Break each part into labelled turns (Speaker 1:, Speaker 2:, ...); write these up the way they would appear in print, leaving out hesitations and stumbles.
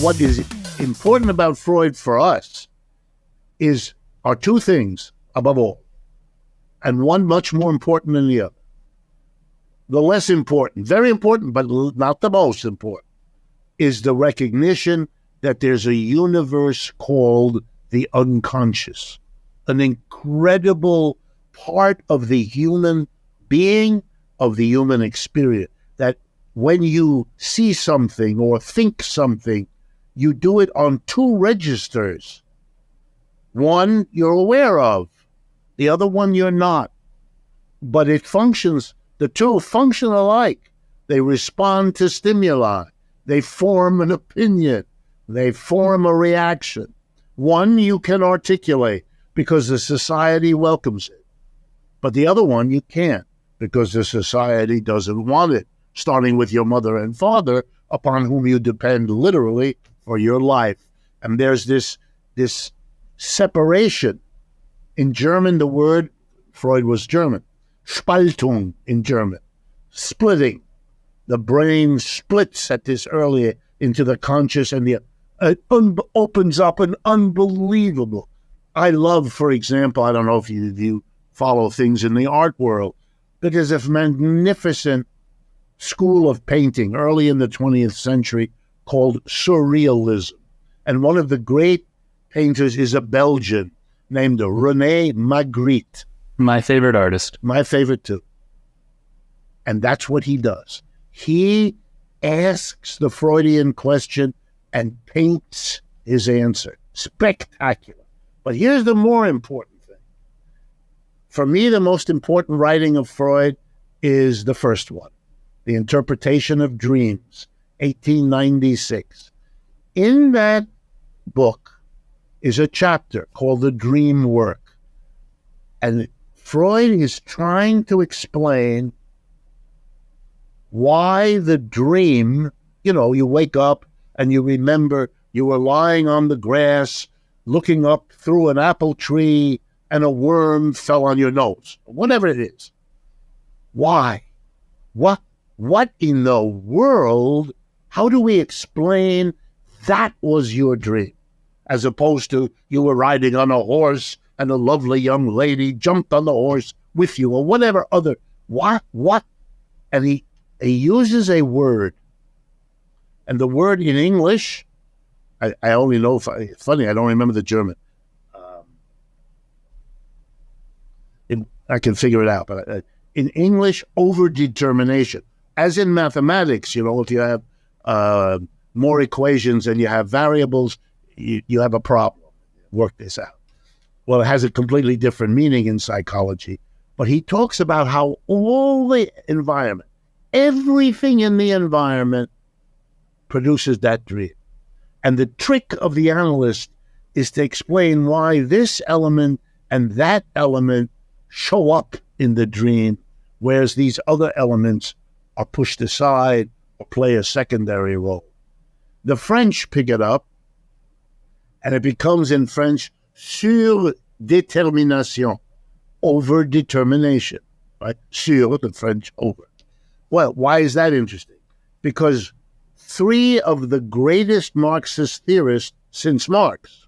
Speaker 1: what is important about Freud for us are two things above all, and one much more important than the other. The less important, very important, but not the most important, is the recognition that there's a universe called the unconscious, an incredible part of the human being, of the human experience, that when you see something or think something, you do it on two registers. One you're aware of, the other one you're not. But the two function alike. They respond to stimuli. They form an opinion. They form a reaction. One you can articulate because the society welcomes it. But the other one you can't because the society doesn't want it, starting with your mother and father, upon whom you depend literally for your life. And there's this separation. In German, the word, Freud was German, Spaltung in German, splitting. The brain splits at this early into the conscious, and it opens up an unbelievable. I love, for example, I don't know if you follow things in the art world, but there's a magnificent school of painting early in the 20th century called Surrealism. And one of the great painters is a Belgian named René Magritte.
Speaker 2: My favorite artist.
Speaker 1: My favorite too. And that's what he does. He asks the Freudian question and paints his answer. Spectacular. But here's the more important thing. For me, the most important writing of Freud is the first one, The Interpretation of Dreams, 1896. In that book is a chapter called The Dream Work. And Freud is trying to explain why the dream, you wake up and you remember you were lying on the grass, looking up through an apple tree, and a worm fell on your nose, whatever it is. Why? What in the world? How do we explain that was your dream, as opposed to you were riding on a horse and a lovely young lady jumped on the horse with you, or whatever other, what? And he uses a word, and the word in English, I only know, it's funny, I don't remember the German. I can figure it out, but in English, overdetermination. As in mathematics, if you have more equations and you have variables, you have a problem. Work this out. Well, it has a completely different meaning in psychology, but he talks about how all the environment, everything in the environment produces that dream. And the trick of the analyst is to explain why this element and that element show up in the dream, whereas these other elements are pushed aside or play a secondary role. The French pick it up, and it becomes in French surdétermination, over-determination, right? Sur, the French over. Well, why is that interesting? Because three of the greatest Marxist theorists since Marx,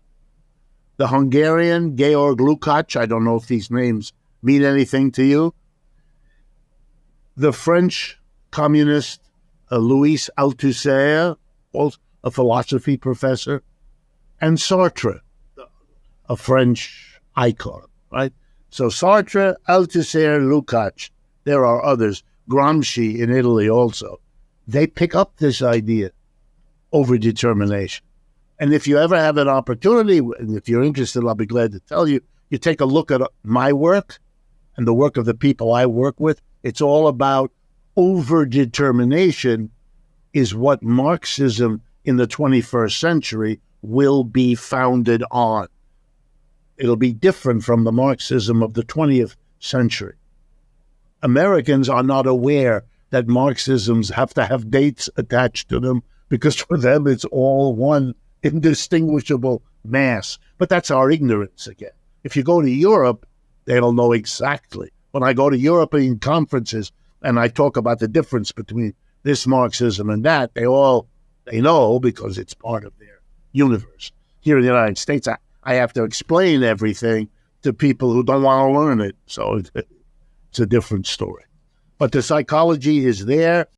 Speaker 1: the Hungarian Georg Lukács, I don't know if these names mean anything to you, the French communist Louis Althusser, a philosophy professor, and Sartre, a French icon, right? So Sartre, Althusser, Lukács, there are others, Gramsci in Italy also. They pick up this idea, over-determination. And if you ever have an opportunity, and if you're interested, I'll be glad to tell you, you take a look at my work and the work of the people I work with. It's all about over-determination is what Marxism in the 21st century will be founded on. It'll be different from the Marxism of the 20th century. Americans are not aware that Marxisms have to have dates attached to them because for them it's all one indistinguishable mass. But that's our ignorance again. If you go to Europe, they'll know exactly. When I go to European conferences and I talk about the difference between this Marxism and that, they all They know because it's part of their universe. Here in the United States, I have to explain everything to people who don't want to learn it. So it's a different story. But the psychology is there.